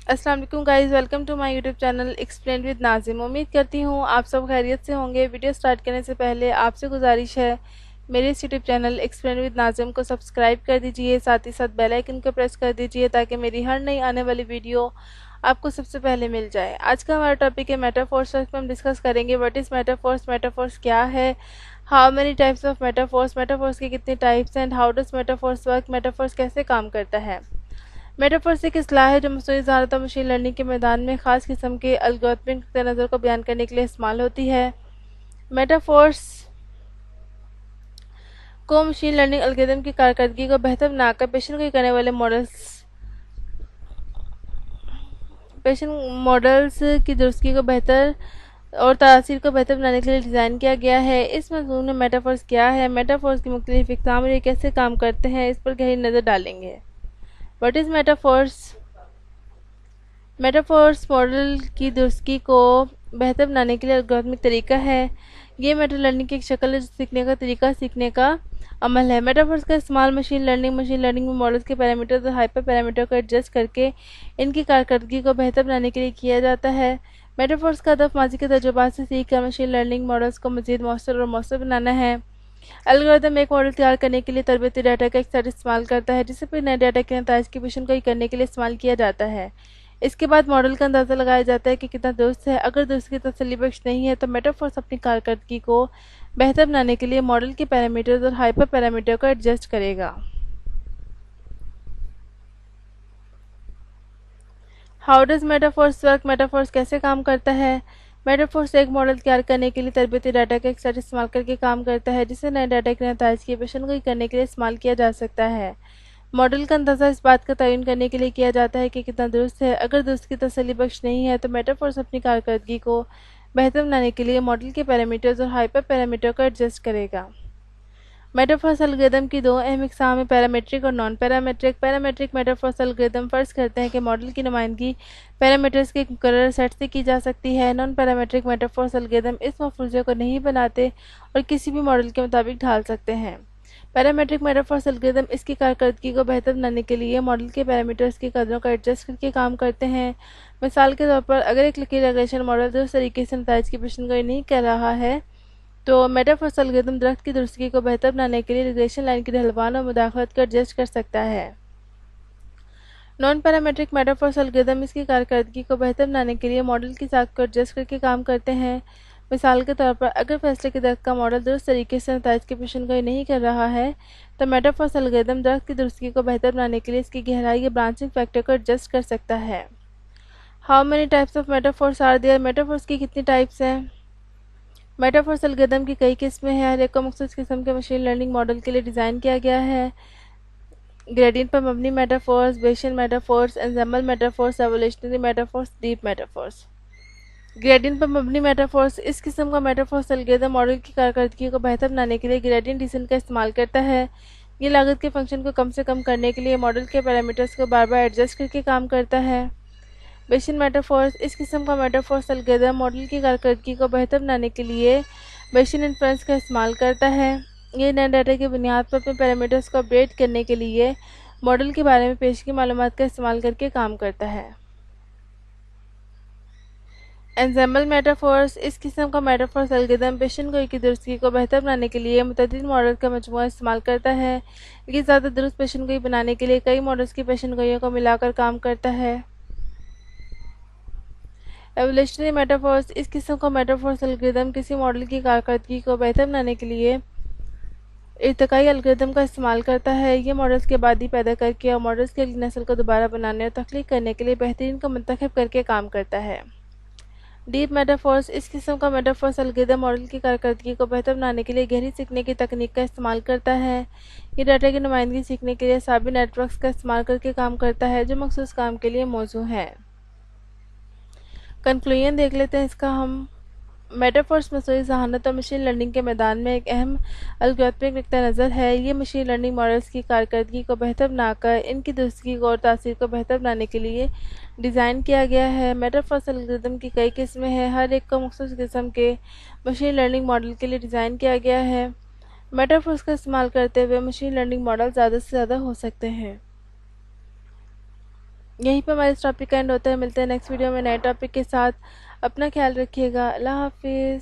अस्सलाम वालेकुम guys, welcome to my YouTube channel explain with Nazim. उम्मीद करती हूँ आप सब खैरियत से होंगे। वीडियो स्टार्ट करने से पहले आपसे गुजारिश है, मेरे इस YouTube channel explain with Nazim को सब्सक्राइब कर दीजिए, साथ ही साथ बेल आइकन को प्रेस कर दीजिए ताकि मेरी हर नई आने वाली वीडियो आपको सबसे पहले मिल जाए। आज का हमारा टॉपिक है मेटाफोर्स। में हम डिस्कस करेंगे व्हाट इज़ मेटाफोर्स, मेटाफोर्स क्या है, how many types of metaphors, metaphors के कितने टाइप्स हैं, and how does metaphors work, metaphors कैसे काम करता है। मेटाफोर्स एक इस्लाह है जो मसनूई ज़हानत और मशीन लर्निंग के मैदान में ख़ास किस्म के अलगोरिथमिक नुक्ते नज़र को बयान करने के लिए इस्तेमाल होती है। मेटाफोर्स को मशीन लर्निंग अलगोरिथम की कारकर्दगी को बेहतर बनाकर पेशेंगोई वाले मॉडल्स की दुरुस्ती को बेहतर और तासीर को बेहतर बनाने के लिए डिज़ाइन किया गया है। इस मज़मून में मेटाफोर्स क्या है, मेटाफोर्स की मुख्तलिफ इक़साम और ये कैसे काम करते हैं, इस पर गहरी नज़र डालेंगे। What is metaphors? Metaphors model की दुरुस्ती को बेहतर बनाने के लिए अलगोरिथमिक तरीका है। ये मेटा लर्निंग की एक शक्ल है जो सीखने का अमल है। मेटाफोर्स का इस्तेमाल मशीन लर्निंग में मॉडल्स के पैरामीटर्स और हाइपर पैरामीटर को एडजस्ट करके इनकी कारकर्दगी को बेहतर बनाने के लिए किया जाता है। मेटाफोर्स का हदफ माजी के तजुर्बात से सीख कर मशीन लर्निंग मॉडल्स को मज़ीद मौसर और मौसर बनाना है। एल्गोरिथम एक मॉडल तैयार करने के लिए तरबती डाटा का एक सेट इस्तेमाल करता है जिसे फिर नए डाटा के नताइज की पेशेनगोई करने के लिए इस्तेमाल किया जाता है। इसके बाद मॉडल का अंदाज़ा लगाया जाता है कि कितना दुरुस्त है। अगर दुरुस्त की तसल्ली बख्श नहीं है तो मेटाफोर्स अपनी कारकर्दगी को बेहतर बनाने के लिए मॉडल के पैरामीटर्स और हाइपर पैरामीटर को एडजस्ट करेगा। How does metaphors work, metaphors कैसे काम करता है। मेटाफोर्स एक मॉडल तैयार करने के लिए तरबती डाटा का एक सेट इस्तेमाल करके काम करता है जिसे नए डाटा के नताइज की पेशेनगोई करने के लिए इस्तेमाल किया जा सकता है। मॉडल का अंदाज़ा इस बात का तयन करने के लिए किया जाता है कि कितना दुरुस्त है। अगर दुरुस्त की तसल्ली बख्श नहीं है तो मेटाफोर्स अपनी कारकर्दगी को बेहतर बनाने के लिए मॉडल के पैरामीटर्स और हाइपर पैरामीटर को एडजस्ट करेगा। मेटाफोर्स एल्गोरिथम की दो अहम इकसाम है, पैरामेट्रिक और non parametric. Parametric metaphors algorithm फ़र्ज़ करते हैं कि मॉडल की नुमाइंदगी पैरामीटर्स के एक मुकर्रर सेट से की जा सकती है। नॉन पैरामेट्रिक मेटाफोर्स एल्गोरिथम इस मफरूज़े को नहीं बनाते और किसी भी मॉडल के मुताबिक ढाल सकते हैं। पैरामेट्रिक मेटाफोर्स एल्गोरिथम इसकी कारकर्दगी को बेहतर बनाने के लिए मॉडल के पैरामीटर्स की कदरों को एडजस्ट करके काम करते हैं। मिसाल के तौर पर अगर एक लकीर रिग्रेशन मॉडल दुरुस्त तरीके से नताइज की पेशेनगोई नहीं कर रहा है तो मेटाफोर्स एल्गोरिथम दरख्त की दुरुस्ती को बेहतर बनाने के लिए रिग्रेशन लाइन की ढलवान और मुदाखलत को एडजस्ट कर सकता है। नॉन पैरामेट्रिक मेटाफोर्स एल्गोरिथम इसकी कारकर्दगी को बेहतर बनाने के लिए मॉडल की साख को एडजस्ट करके काम करते हैं। मिसाल के तौर पर अगर फैसले के दरख्त का मॉडल दुरुस्त तरीके से नताइज की पेशेनगोई नहीं कर रहा है तो मेटाफोर्स एल्गोरिथम दरख्त की दुरुस्ती को बेहतर बनाने के लिए इसकी गहराई या ब्रांचिंग फैक्टर को एडजस्ट कर सकता है। How many types of metaphors are there, metaphors की कितनी टाइप्स हैं। मेटाफोर्स एल्गोरिथम की कई किस्में हैं, हर एक को मुख्तलिफ किस्म के मशीन लर्निंग मॉडल के लिए डिज़ाइन किया गया है। ग्रेडियंट पर मबनी metaphors, Bayesian metaphors, ensemble metaphors, evolutionary metaphors, deep metaphors. Gradient पर मबनी मेटाफोर्स इस किस्म का मेटाफोर्स एल्गोरिथम मॉडल की कारकर्दगी को बेहतर बनाने के लिए ग्रेडियंट डिसेंट का इस्तेमाल करता है। ये लागत के फंक्शन को कम से कम करने के लिए मॉडल के पैरामीटर्स को बार बार एडजस्ट करके काम करता है। बेशियन मेटाफोर्स इस किस्म का मेटाफोर्स एल्गोरिथम मॉडल की कारकर्दगी को बेहतर बनाने के लिए बेशियन इन्फ्रेंस का इस्तेमाल करता है। ये नए डाटा की बुनियाद पर अपने पैरामीटर्स को अपडेट करने के लिए मॉडल के बारे में पेशगी मालूमात का इस्तेमाल करके काम करता है। एंसेम्बल मेटाफोर्स इस किस्म का मेटाफोर्स एल्गोरिथम पेशेनगोई की दुरुस्ती को बेहतर बनाने के लिए मुतअद्दिद मॉडल का मजमूआ इस्तेमाल करता है। ये ज़्यादा दुरुस्त पेशेनगोई बनाने के लिए कई मॉडल्स की पेशेनगोइयों को मिलाकर काम करता है। एवोल्यूशनरी मेटाफोर्स इस किस्म का मेटाफोर्स एल्गोरिथम किसी मॉडल की कारकर्दगी को बेहतर बनाने के लिए इर्तिकाई एल्गोरिथम का इस्तेमाल करता है। ये मॉडल्स की आबादी पैदा करके और मॉडल्स की अगली नस्ल को दोबारा बनाने और तख्लीक करने के लिए बेहतरीन को मुंतखब करके काम करता है। डीप मेटाफोर्स इस किस्म का मेटाफोर्स एल्गोरिथम मॉडल की कारकर्दगी को बेहतर बनाने के लिए गहरी सीखने की तकनीक का इस्तेमाल करता है। ये डाटा की नुमाइंदगी सीखने के लिए साबित नेटवर्क्स का इस्तेमाल करके काम करता है जो मखसूस काम के लिए मौजू है। कंक्लूजन देख लेते हैं इसका हम। मेटाफोर्स मसनूई ज़हानत और मशीन लर्निंग के मैदान में एक अहम अलगोरिथमिक नुक्ता नज़र है। ये मशीन लर्निंग मॉडल्स की कारकर्दगी को बेहतर बनाकर इनकी दुरुस्ती को और तासीर को बेहतर बनाने के लिए डिज़ाइन किया गया है। मेटाफोर्स एल्गोरिथम की कई किस्में हैं, हर एक को मुख्तलिफ किस्म के मशीन लर्निंग मॉडल के लिए डिज़ाइन किया गया है। मेटाफोर्स का इस्तेमाल करते हुए मशीन लर्निंग मॉडल ज़्यादा से ज़्यादा हो सकते हैं। یہیں پہ ہمارے اس ٹاپک کا اینڈ ہوتا ہے. ملتے ہیں نیکسٹ ویڈیو میں نئے ٹاپک کے ساتھ. اپنا خیال رکھیے گا. اللہ حافظ.